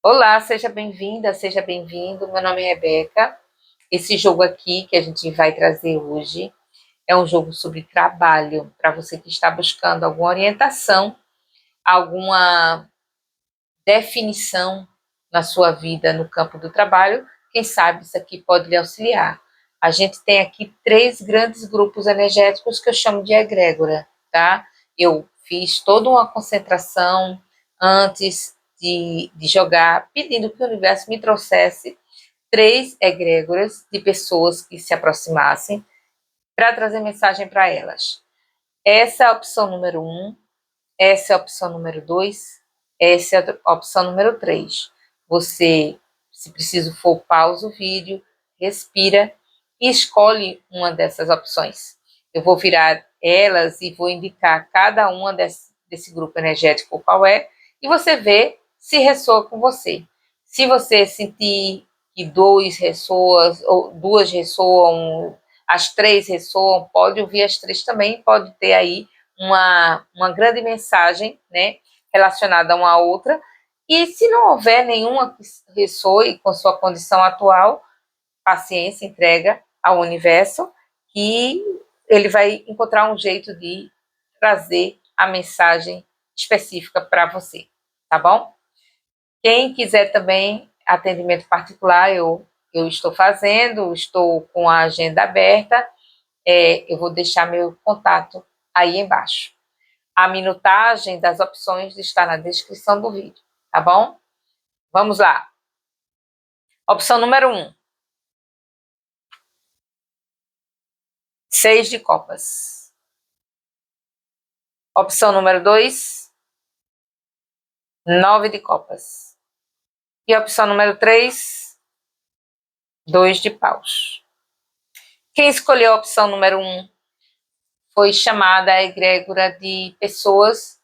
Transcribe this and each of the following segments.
Olá, seja bem-vinda, seja bem-vindo. Meu nome é Rebeca. Esse jogo aqui que a gente vai trazer hoje é um jogo sobre trabalho, para você que está buscando alguma orientação, alguma definição na sua vida no campo do trabalho. Quem sabe isso aqui pode lhe auxiliar. A gente tem aqui três grandes grupos energéticos que eu chamo de egrégora, tá? Eu fiz toda uma concentração antes de jogar, pedindo que o universo me trouxesse três egrégoras de pessoas que se aproximassem para trazer mensagem para elas. Essa é a opção número um, essa é a opção número dois, essa é a opção número três. Você, se preciso for, pausa o vídeo, respira e escolhe uma dessas opções. Eu vou virar elas e vou indicar cada uma desse grupo energético qual é, e você vê se ressoa com você. Se você sentir que dois ressoam, ou duas ressoam, as três ressoam, pode ouvir as três também, pode ter aí uma grande mensagem, né, relacionada a uma outra. E se não houver nenhuma que ressoe com sua condição atual, paciência, entrega ao universo, que ele vai encontrar um jeito de trazer a mensagem específica para você, tá bom? Quem quiser também atendimento particular, eu estou fazendo, estou com a agenda aberta, eu vou deixar meu contato aí embaixo. A minutagem das opções está na descrição do vídeo, tá bom? Vamos lá. Opção número 1. 6 de copas. Opção número 2. 9 de copas. E opção número 3. 2 de paus. Quem escolheu a opção número 1 foi chamada a egrégora de pessoas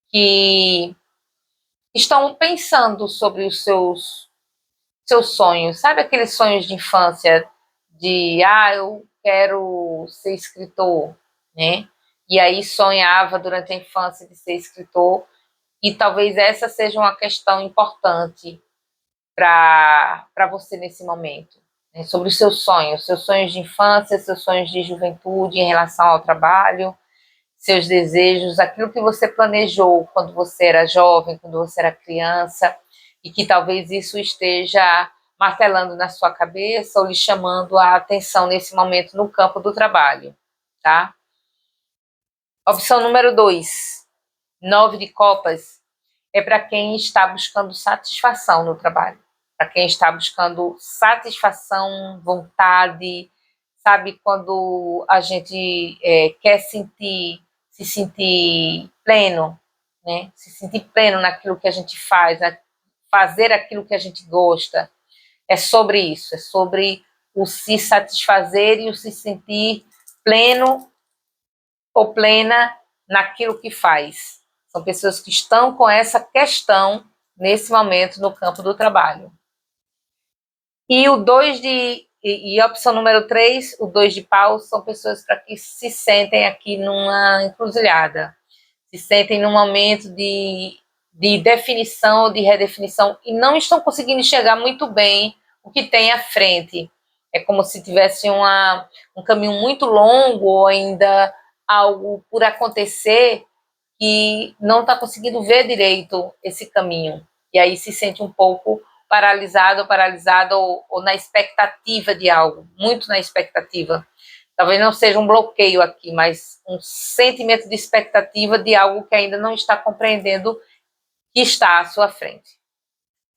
que estão pensando sobre os seus sonhos. Sabe aqueles sonhos de infância de, eu quero ser escritor, né? E aí sonhava durante a infância de ser escritor, e talvez essa seja uma questão importante para você nesse momento, né? Sobre os seus sonhos de infância, seus sonhos de juventude em relação ao trabalho, seus desejos, aquilo que você planejou quando você era jovem, quando você era criança, e que talvez isso esteja martelando na sua cabeça ou lhe chamando a atenção nesse momento no campo do trabalho, tá? Opção número 2, 9 de copas, é para quem está buscando satisfação no trabalho, para quem está buscando satisfação, vontade, sabe, quando a gente quer se sentir pleno, né? Se sentir pleno naquilo que a gente faz, né? Fazer aquilo que a gente gosta. É sobre isso, é sobre o se satisfazer e o se sentir pleno ou plena naquilo que faz. São pessoas que estão com essa questão nesse momento no campo do trabalho. E o 2 de. E a opção número 3, o 2 de paus, são pessoas para que se sentem aqui numa encruzilhada, se sentem num momento de definição ou de redefinição e não estão conseguindo enxergar muito bem o que tem à frente. É como se tivesse um caminho muito longo ou ainda algo por acontecer e não está conseguindo ver direito esse caminho. E aí se sente um pouco paralisado ou na expectativa de algo, muito na expectativa. Talvez não seja um bloqueio aqui, mas um sentimento de expectativa de algo que ainda não está compreendendo que está à sua frente,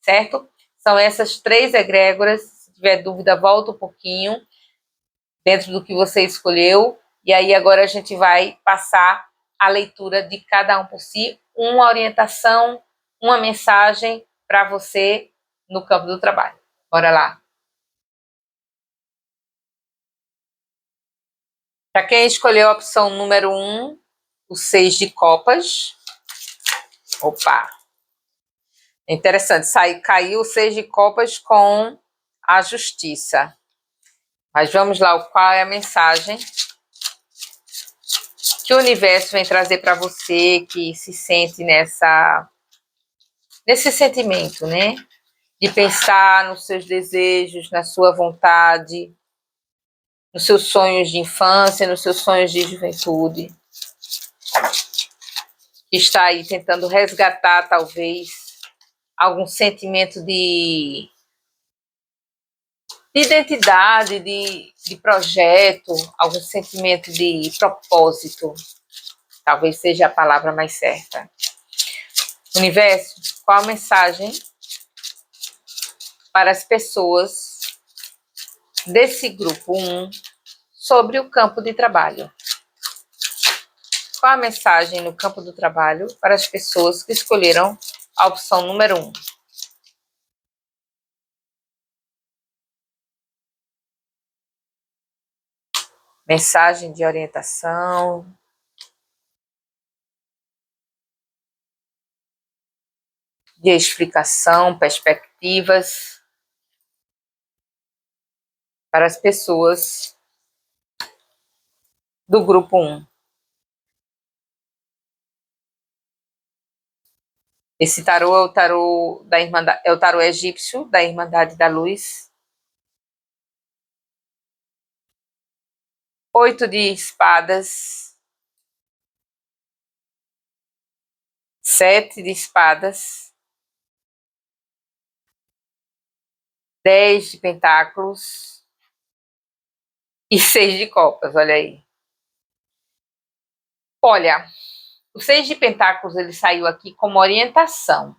certo? São essas três egrégoras. Se tiver dúvida, volta um pouquinho dentro do que você escolheu, e aí agora a gente vai passar a leitura de cada um por si, uma orientação, uma mensagem para você no campo do trabalho. Bora lá. Para quem escolheu a opção número 1, o 6 de copas. Opa! É interessante, caiu o 6 de copas com a justiça. Mas vamos lá, qual é a mensagem que o universo vem trazer para você que se sente nesse sentimento, né? De pensar nos seus desejos, na sua vontade, nos seus sonhos de infância, nos seus sonhos de juventude. Está aí tentando resgatar, talvez, algum sentimento de identidade, de projeto, algum sentimento de propósito. Talvez seja a palavra mais certa. Universo, qual a mensagem para as pessoas desse grupo 1 sobre o campo de trabalho? Qual a mensagem no campo do trabalho para as pessoas que escolheram a opção número 1? Mensagem de orientação, de explicação, perspectivas para as pessoas do grupo 1. Esse tarô é o tarô da Irmandade, é o tarô egípcio da Irmandade da Luz. 8 de espadas, 7 de espadas, 10 de pentáculos e 6 de copas, olha aí. Olha, o 6 de pentáculos ele saiu aqui como orientação.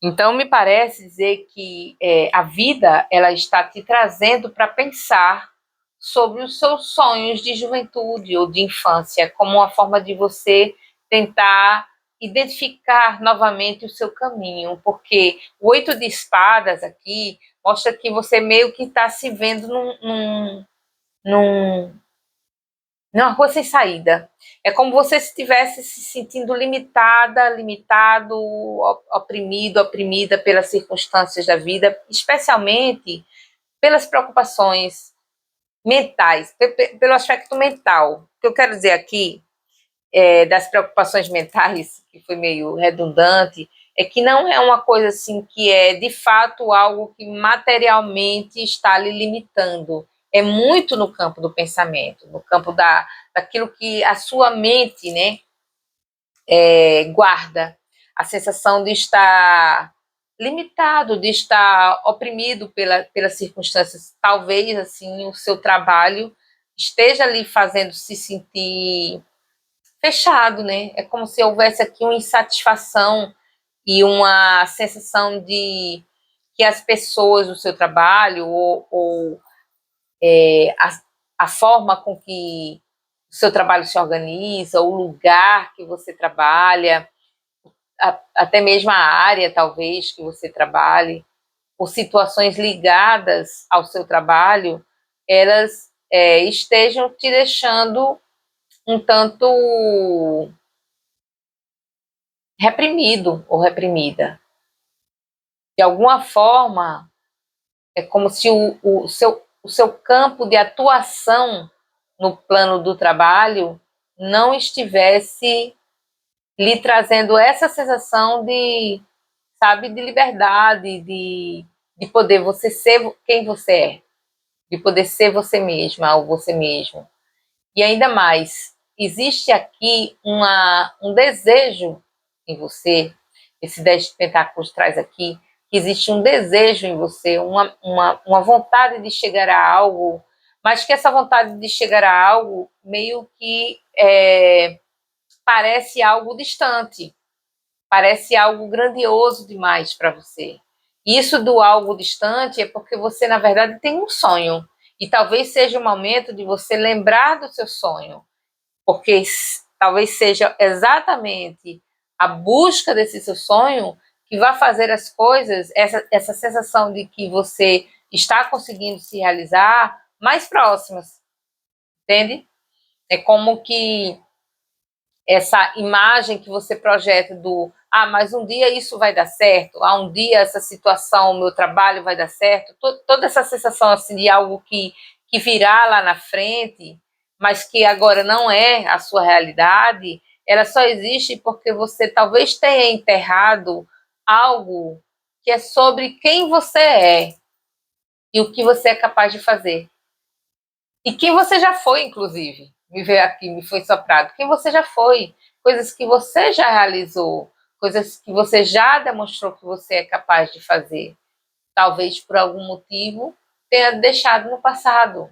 Então, me parece dizer que a vida ela está te trazendo para pensar sobre os seus sonhos de juventude ou de infância, como uma forma de você tentar identificar novamente o seu caminho, porque o 8 de espadas aqui mostra que você meio que está se vendo numa rua sem saída. É como você estivesse se sentindo limitada, limitado, oprimido, oprimida pelas circunstâncias da vida, especialmente pelas preocupações mentais, pelo aspecto mental. O que eu quero dizer aqui das preocupações mentais, que foi meio redundante, é que não é uma coisa assim que é de fato algo que materialmente está lhe limitando. É muito no campo do pensamento, no campo daquilo que a sua mente, né, guarda. A sensação de estar limitado, de estar oprimido pelas circunstâncias. Talvez assim o seu trabalho esteja lhe fazendo se sentir fechado, né? É como se houvesse aqui uma insatisfação e uma sensação de que as pessoas do seu trabalho ou a forma com que o seu trabalho se organiza, o lugar que você trabalha, até mesmo a área, talvez, que você trabalhe, ou situações ligadas ao seu trabalho, elas estejam te deixando um tanto reprimido ou reprimida. De alguma forma, é como se o seu campo de atuação no plano do trabalho não estivesse lhe trazendo essa sensação de, sabe, de liberdade, de poder você ser quem você é, de poder ser você mesma ou você mesmo. E ainda mais, existe aqui um desejo em você, esse 10 de pentáculos traz aqui, que existe um desejo em você, uma vontade de chegar a algo, mas que essa vontade de chegar a algo meio que parece algo distante, parece algo grandioso demais para você. Isso do algo distante é porque você, na verdade, tem um sonho. E talvez seja o momento de você lembrar do seu sonho, porque talvez seja exatamente a busca desse seu sonho que vai fazer as coisas, essa sensação de que você está conseguindo se realizar, mais próximas, entende? É como que essa imagem que você projeta do mas um dia isso vai dar certo, um dia essa situação, o meu trabalho vai dar certo, toda essa sensação assim de algo que virá lá na frente, mas que agora não é a sua realidade, ela só existe porque você talvez tenha enterrado algo que é sobre quem você é e o que você é capaz de fazer. E quem você já foi, inclusive. Me veio aqui, me foi soprado. Quem você já foi. Coisas que você já realizou. Coisas que você já demonstrou que você é capaz de fazer. Talvez por algum motivo tenha deixado no passado.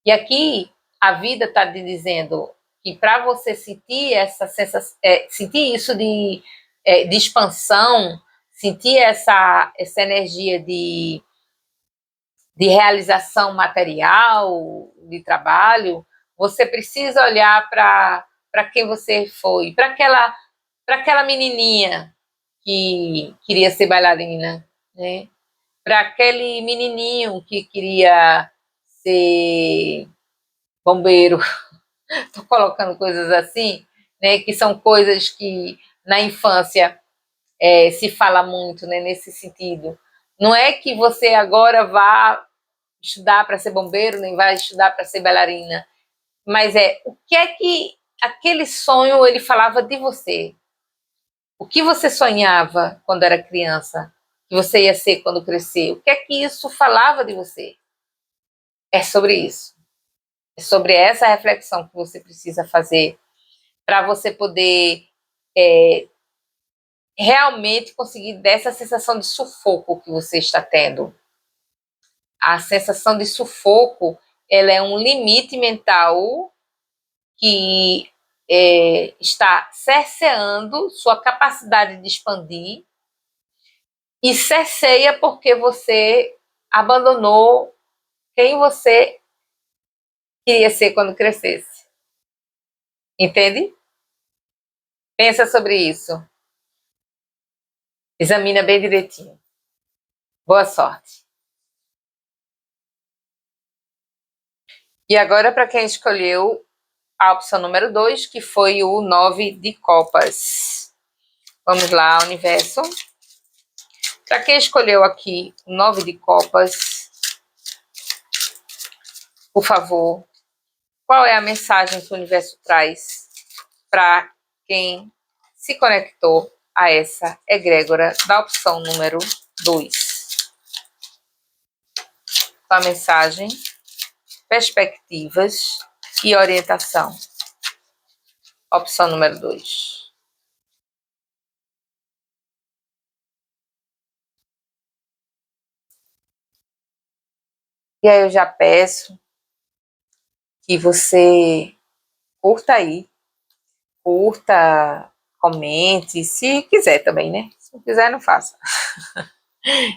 E aqui a vida está te dizendo que para você sentir essa sensação, sentir isso de expansão, sentir essa energia de realização material, de trabalho, você precisa olhar para quem você foi, para aquela menininha que queria ser bailarina, né? Para aquele menininho que queria ser bombeiro. Estou colocando coisas assim, né? Que são coisas que na infância se fala muito, né? Nesse sentido. Não é que você agora vá estudar para ser bombeiro, nem vai estudar para ser bailarina, mas o que é que aquele sonho ele falava de você? O que você sonhava quando era criança? Que você ia ser quando crescer? O que é que isso falava de você? É sobre isso. É sobre essa reflexão que você precisa fazer para você poder realmente conseguir dessa sensação de sufoco que você está tendo. A sensação de sufoco, ela é um limite mental que está cerceando sua capacidade de expandir e cerceia porque você abandonou quem você queria ser quando crescesse. Entende? Pensa sobre isso. Examina bem direitinho. Boa sorte. E agora, para quem escolheu a opção número 2, que foi o 9 de copas. Vamos lá, universo. Para quem escolheu aqui o 9 de copas, por favor, qual é a mensagem que o universo traz para quem se conectou a essa egrégora da opção número 2? A mensagem, perspectivas e orientação. Opção número 2. E aí eu já peço que você curta aí, curta, comente, se quiser também, né? Se não quiser, não faça.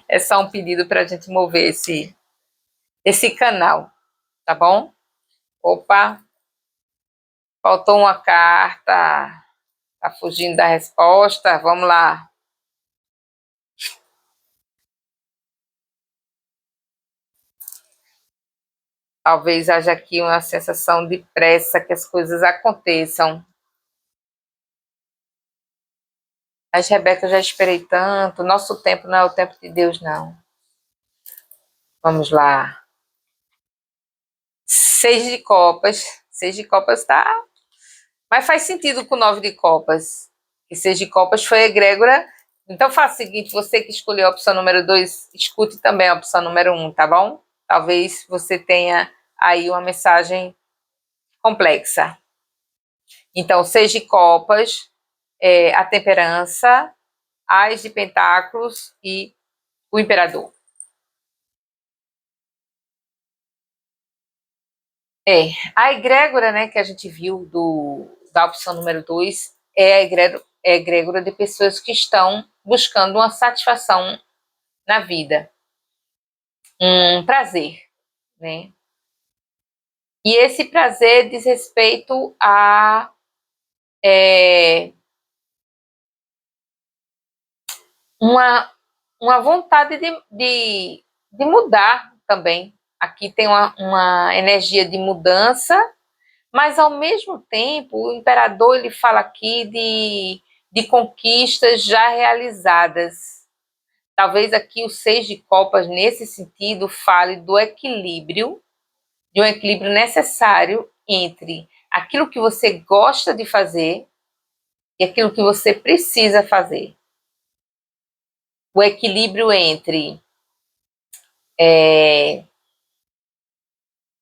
É só um pedido para a gente mover esse canal, tá bom? Opa, faltou uma carta, tá fugindo da resposta, vamos lá. Talvez haja aqui uma sensação de pressa que as coisas aconteçam. Mas, Rebeca, eu já esperei tanto, nosso tempo não é o tempo de Deus, não. Vamos lá. 6 de copas. 6 de copas tá... Mas faz sentido com 9 de copas. E 6 de copas foi a egrégora. Então faça o seguinte, você que escolheu a opção número 2, escute também a opção número 1, tá bom? Talvez você tenha aí uma mensagem complexa. Então, 6 de copas, a temperança, as de pentáculos e o imperador. A egrégora, né, que a gente viu da opção número 2 é a egrégora de pessoas que estão buscando uma satisfação na vida, um prazer, né? E esse prazer diz respeito a uma vontade de mudar também. Aqui tem uma energia de mudança, mas ao mesmo tempo o imperador ele fala aqui de conquistas já realizadas. Talvez aqui o 6 de copas, nesse sentido, fale do equilíbrio, de um equilíbrio necessário entre aquilo que você gosta de fazer e aquilo que você precisa fazer. o equilíbrio entre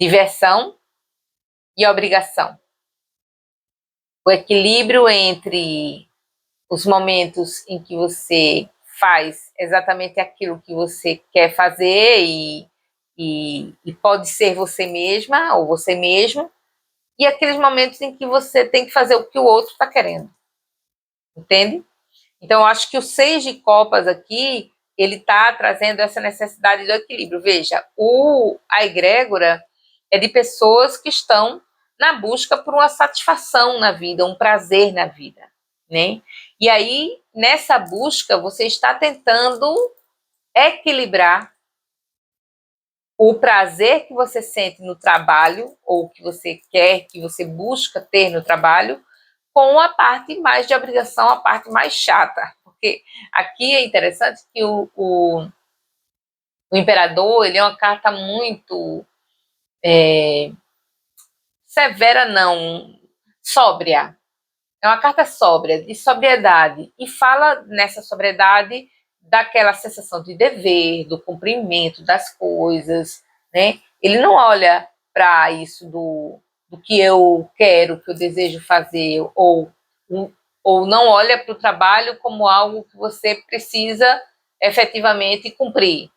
diversão e obrigação. O equilíbrio entre os momentos em que você faz exatamente aquilo que você quer fazer e pode ser você mesma ou você mesmo, e aqueles momentos em que você tem que fazer o que o outro está querendo. Entende? Então, eu acho que o 6 de copas aqui, ele está trazendo essa necessidade do equilíbrio. Veja, a egrégora é de pessoas que estão na busca por uma satisfação na vida, um prazer na vida, né? E aí, nessa busca, você está tentando equilibrar o prazer que você sente no trabalho, ou que você quer, que você busca ter no trabalho, com a parte mais de obrigação, a parte mais chata. Porque aqui é interessante que o imperador, ele é uma carta muito severa, não, sóbria. É uma carta sóbria, de sobriedade. E fala nessa sobriedade daquela sensação de dever, do cumprimento das coisas, né? Ele não olha para isso do que eu quero, que eu desejo fazer, ou não olha para o trabalho como algo que você precisa efetivamente cumprir.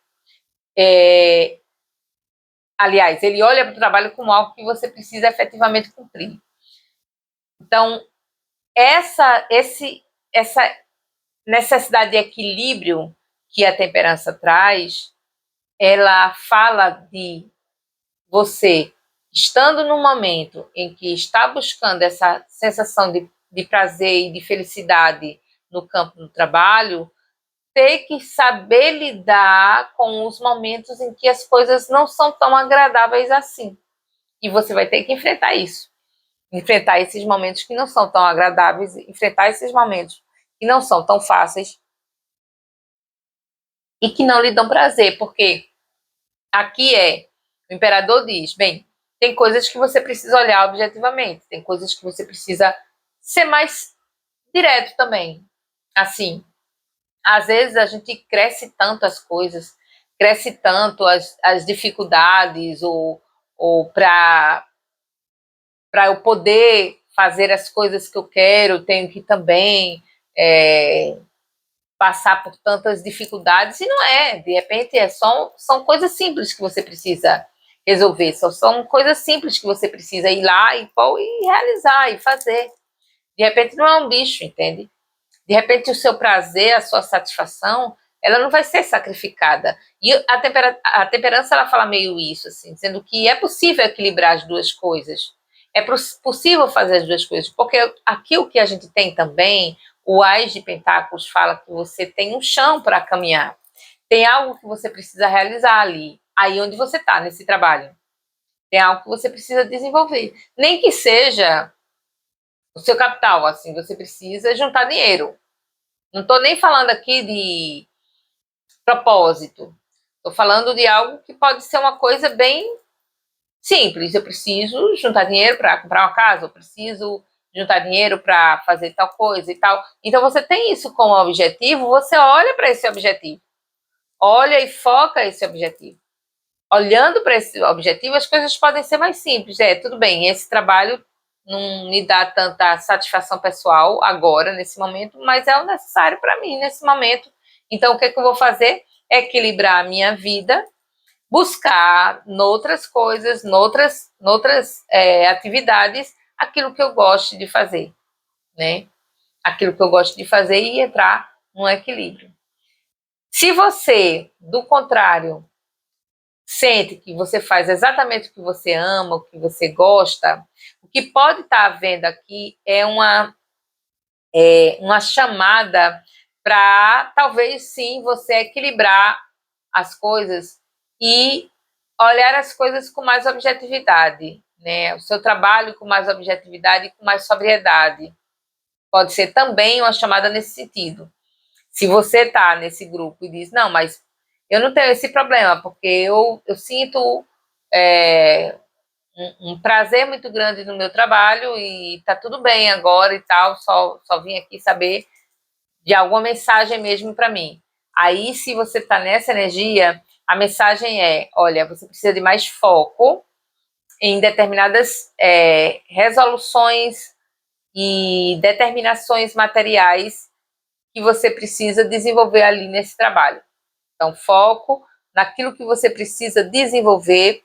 Aliás, ele olha para o trabalho como algo que você precisa efetivamente cumprir. Então, essa necessidade de equilíbrio que a temperança traz, ela fala de você estando no momento em que está buscando essa sensação de prazer e de felicidade no campo do trabalho, ter que saber lidar com os momentos em que as coisas não são tão agradáveis assim. E você vai ter que enfrentar isso. Enfrentar esses momentos que não são tão agradáveis, enfrentar esses momentos que não são tão fáceis e que não lhe dão prazer, porque aqui o imperador diz, bem, tem coisas que você precisa olhar objetivamente, tem coisas que você precisa ser mais direto também. Assim, às vezes a gente cresce tanto as coisas, cresce tanto as dificuldades, ou para eu poder fazer as coisas que eu quero, tenho que também passar por tantas dificuldades, e não é, de repente são coisas simples que você precisa resolver, são coisas simples que você precisa ir lá e realizar e fazer. De repente não é um bicho, entende? De repente o seu prazer, a sua satisfação, ela não vai ser sacrificada. E a temperança, ela fala meio isso, assim, dizendo que é possível equilibrar as duas coisas. É possível fazer as duas coisas, porque aqui o que a gente tem também, o Ás de Pentáculos fala que você tem um chão para caminhar. Tem algo que você precisa realizar ali, aí onde você está, nesse trabalho. Tem algo que você precisa desenvolver. Nem que seja o seu capital, assim, você precisa juntar dinheiro. Não estou nem falando aqui de propósito. Estou falando de algo que pode ser uma coisa bem simples. Eu preciso juntar dinheiro para comprar uma casa, eu preciso juntar dinheiro para fazer tal coisa e tal. Então, você tem isso como objetivo, você olha para esse objetivo. Olha e foca esse objetivo. Olhando para esse objetivo, as coisas podem ser mais simples. Tudo bem, esse trabalho não me dá tanta satisfação pessoal agora, nesse momento, mas é o necessário para mim nesse momento. Então, o que eu vou fazer? Equilibrar a minha vida, buscar noutras coisas, noutras atividades, aquilo que eu gosto de fazer, né? Aquilo que eu gosto de fazer e entrar num equilíbrio. Se você, do contrário, sente que você faz exatamente o que você ama, o que você gosta, o que pode estar havendo aqui é uma chamada para, talvez sim, você equilibrar as coisas e olhar as coisas com mais objetividade, né? O seu trabalho com mais objetividade e com mais sobriedade. Pode ser também uma chamada nesse sentido. Se você está nesse grupo e diz, não, mas eu não tenho esse problema, porque eu sinto um prazer muito grande no meu trabalho e está tudo bem agora e tal, só vim aqui saber de alguma mensagem mesmo para mim. Aí, se você está nessa energia, a mensagem é, olha, você precisa de mais foco em determinadas resoluções e determinações materiais que você precisa desenvolver ali nesse trabalho. Então, foco naquilo que você precisa desenvolver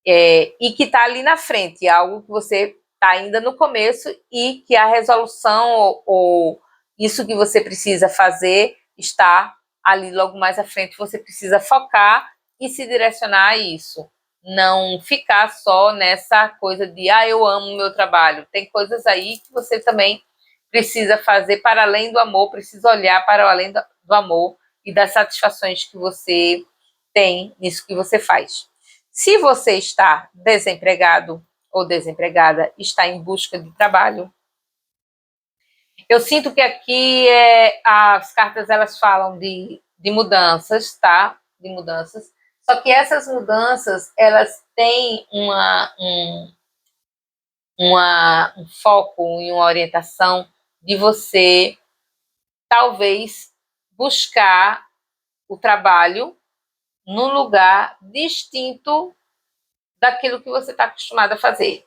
e que está ali na frente, algo que você está ainda no começo e que a resolução ou isso que você precisa fazer está ali logo mais à frente. Você precisa focar e se direcionar a isso. Não ficar só nessa coisa de, eu amo o meu trabalho. Tem coisas aí que você também precisa fazer para além do amor, precisa olhar para além do amor e das satisfações que você tem nisso que você faz. Se você está desempregado ou desempregada, está em busca de trabalho, eu sinto que aqui as cartas elas falam de mudanças, tá? De mudanças. Só que essas mudanças elas têm um foco e uma orientação de você talvez buscar o trabalho num lugar distinto daquilo que você está acostumado a fazer.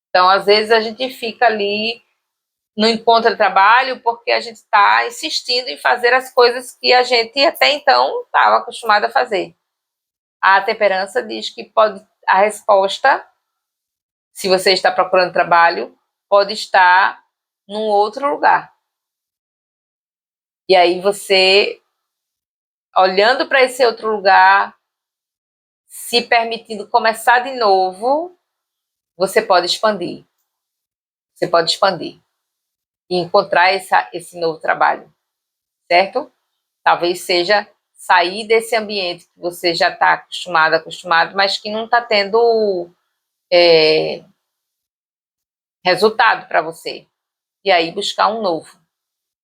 Então, às vezes, a gente fica ali, não encontra trabalho, porque a gente está insistindo em fazer as coisas que a gente até então estava acostumado a fazer. A temperança diz que a resposta, se você está procurando trabalho, pode estar num outro lugar. E aí você, olhando para esse outro lugar, se permitindo começar de novo, você pode expandir. Você pode expandir e encontrar esse novo trabalho, certo? Talvez seja sair desse ambiente que você já está acostumado, mas que não está tendo resultado para você. E aí buscar um novo.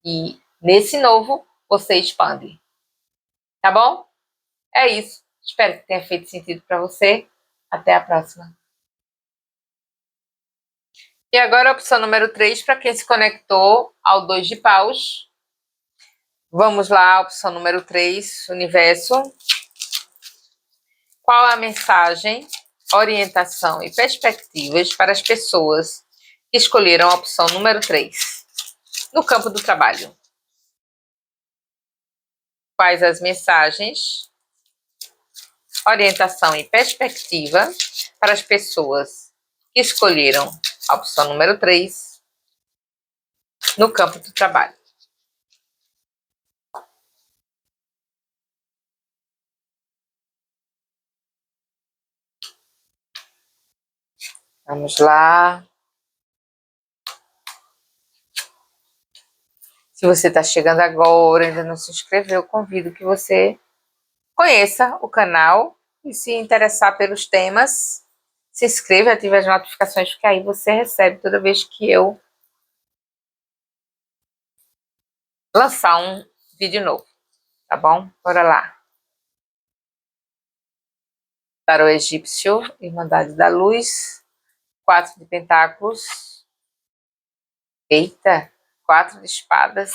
E nesse novo, você expande. Tá bom? É isso. Espero que tenha feito sentido para você. Até a próxima. E agora a opção número 3, para quem se conectou ao 2 de paus. Vamos lá, opção número 3, universo. Qual a mensagem, orientação e perspectivas para as pessoas que escolheram a opção número 3 no campo do trabalho? Quais as mensagens, orientação e perspectiva para as pessoas que escolheram a opção número 3 no campo do trabalho? Vamos lá. Se você está chegando agora, ainda não se inscreveu, convido que você conheça o canal e se interessar pelos temas, se inscreva e ative as notificações, porque aí você recebe toda vez que eu lançar um vídeo novo, tá bom? Bora lá. Tarô egípcio, Irmandade da Luz, 4 de pentáculos, eita, 4 de espadas,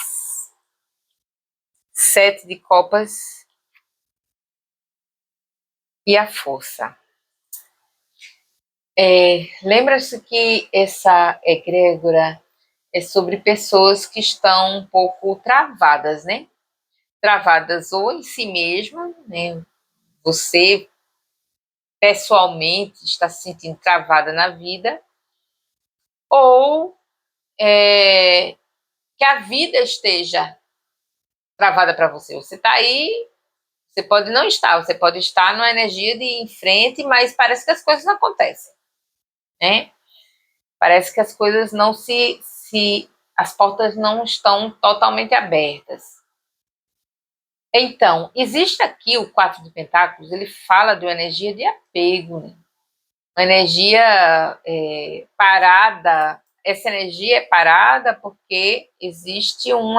7 de copas e a força. Lembra-se que essa egrégora é sobre pessoas que estão um pouco travadas, né? Travadas ou em si mesma, né? Você pessoalmente está se sentindo travada na vida, ou que a vida esteja travada para você. Você está aí, você pode não estar, você pode estar numa energia de ir em frente, mas parece que as coisas não acontecem, né? Parece que as coisas não as portas não estão totalmente abertas. Então, existe aqui o 4 de pentáculos, ele fala de uma energia de apego, né? Uma energia parada. Essa energia é parada porque existe um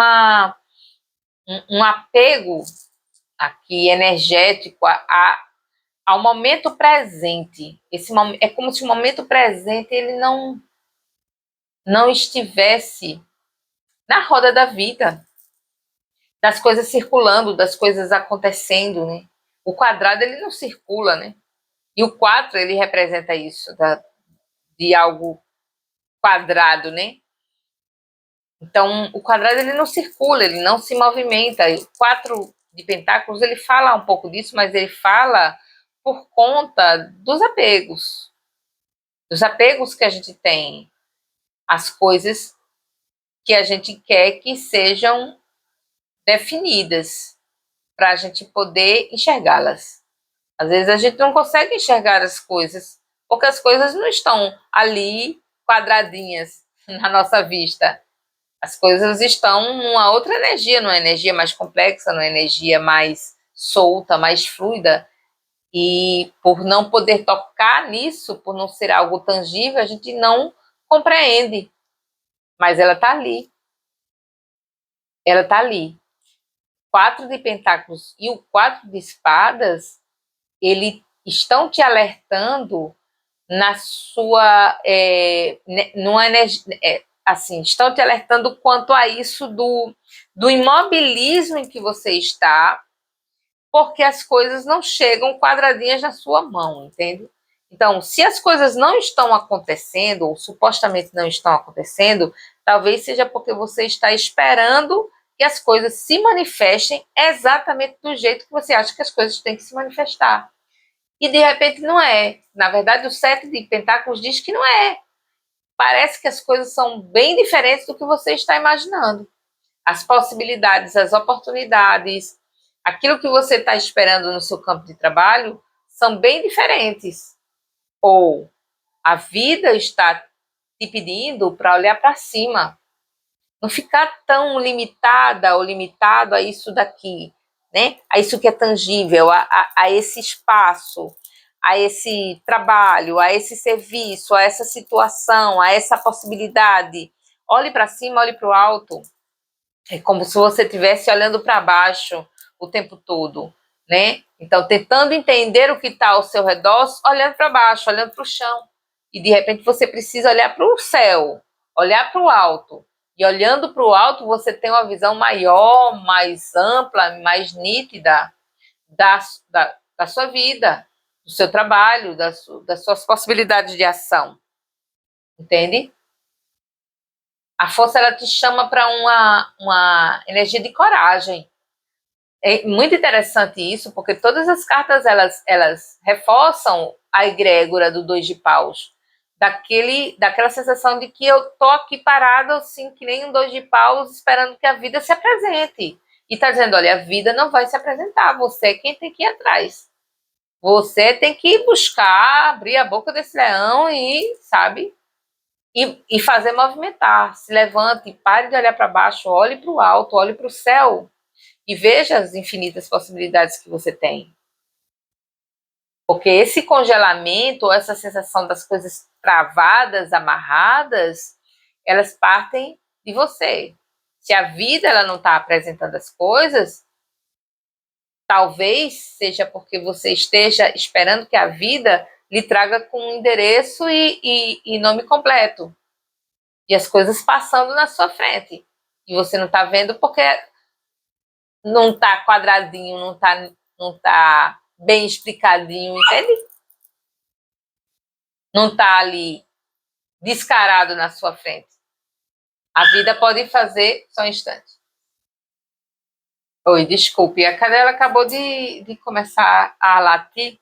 apego aqui energético ao momento presente. É como se o momento presente ele não estivesse na roda da vida. das coisas circulando, das coisas acontecendo, né? O quadrado, ele não circula, né? E o 4, ele representa isso, de algo quadrado, né? Então, o quadrado, ele não circula, ele não se movimenta. O 4 de pentáculos, ele fala um pouco disso, mas ele fala por conta dos apegos que a gente tem, as coisas que a gente quer que sejam definidas para a gente poder enxergá-las. Às vezes a gente não consegue enxergar as coisas, porque as coisas não estão ali quadradinhas na nossa vista. As coisas estão numa outra energia, numa energia mais complexa, numa energia mais solta, mais fluida. E por não poder tocar nisso, por não ser algo tangível, a gente não compreende. Mas ela está ali. Ela está ali. 4 de pentáculos e o 4 de espadas, eles estão te alertando na sua numa energia, assim, estão te alertando quanto a isso do imobilismo em que você está, porque as coisas não chegam quadradinhas na sua mão, entende? Então, se as coisas não estão acontecendo, ou supostamente não estão acontecendo, talvez seja porque você está esperando que as coisas se manifestem exatamente do jeito que você acha que as coisas têm que se manifestar. E de repente não é. Na verdade, o 7 de pentáculos diz que não é. Parece que as coisas são bem diferentes do que você está imaginando. As possibilidades, as oportunidades, aquilo que você está esperando no seu campo de trabalho são bem diferentes. Ou a vida está te pedindo para olhar para cima, não ficar tão limitada ou limitado a isso daqui, né? A isso que é tangível, a esse espaço, a esse trabalho, a esse serviço, a essa situação, a essa possibilidade. Olhe para cima, olhe para o alto. É como se você estivesse olhando para baixo o tempo todo, né? Então, tentando entender o que está ao seu redor, olhando para baixo, olhando para o chão. E, de repente, você precisa olhar para o céu, olhar para o alto. E, olhando para o alto, você tem uma visão maior, mais ampla, mais nítida da sua vida, do seu trabalho, das suas possibilidades de ação. Entende? A força, ela te chama para uma energia de coragem. É muito interessante isso, porque todas as cartas, elas reforçam a egrégora do 2 de paus. Daquela sensação de que eu tô aqui parado, assim, que nem um 2 de paus, esperando que a vida se apresente. E está dizendo, olha, a vida não vai se apresentar, você é quem tem que ir atrás. Você tem que buscar, abrir a boca desse leão e, sabe, e fazer movimentar. Se levante, pare de olhar para baixo, olhe para o alto, olhe para o céu e veja as infinitas possibilidades que você tem. Porque esse congelamento, essa sensação das coisas travadas, amarradas, elas partem de você. Se a vida ela não está apresentando as coisas, talvez seja porque você esteja esperando que a vida lhe traga com endereço e nome completo. E as coisas passando na sua frente. E você não está vendo porque não está quadradinho, não tá bem explicadinho, entende? Não está ali descarado na sua frente. A vida pode fazer só um instante. Oi, desculpe, a cadela acabou de começar a latir.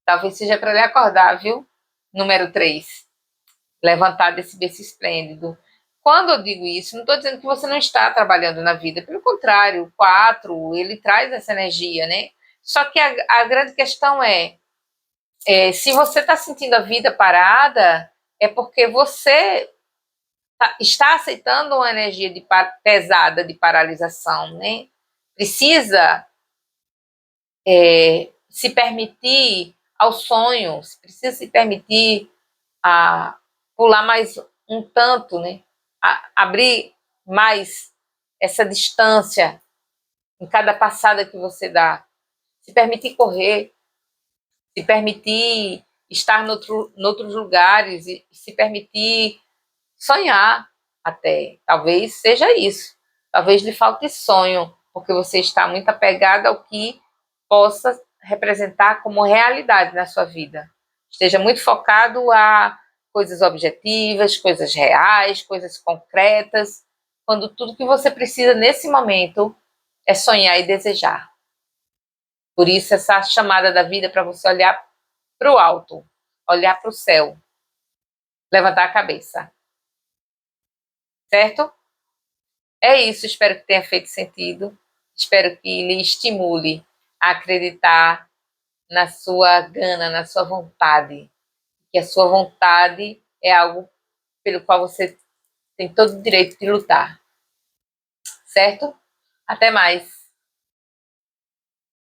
Talvez seja para ele acordar, viu? Número 3. Levantar desse berço esplêndido. Quando eu digo isso, não estou dizendo que você não está trabalhando na vida. Pelo contrário, o 4, ele traz essa energia, né? Só que a grande questão se você está sentindo a vida parada, é porque você está aceitando uma energia pesada de paralisação, né? Precisa se permitir ao sonho, precisa se permitir a pular mais um tanto, né? Abrir mais essa distância em cada passada que você dá. Se permitir correr, se permitir estar noutros lugares e se permitir sonhar até. Talvez seja isso. Talvez lhe falte sonho, porque você está muito apegado ao que possa representar como realidade na sua vida. Esteja muito focado a coisas objetivas, coisas reais, coisas concretas, quando tudo que você precisa nesse momento é sonhar e desejar. Por isso, essa chamada da vida para você olhar para o alto, olhar para o céu, levantar a cabeça. Certo? É isso, espero que tenha feito sentido. Espero que lhe estimule a acreditar na sua gana, na sua vontade. Que a sua vontade é algo pelo qual você tem todo o direito de lutar. Certo? Até mais.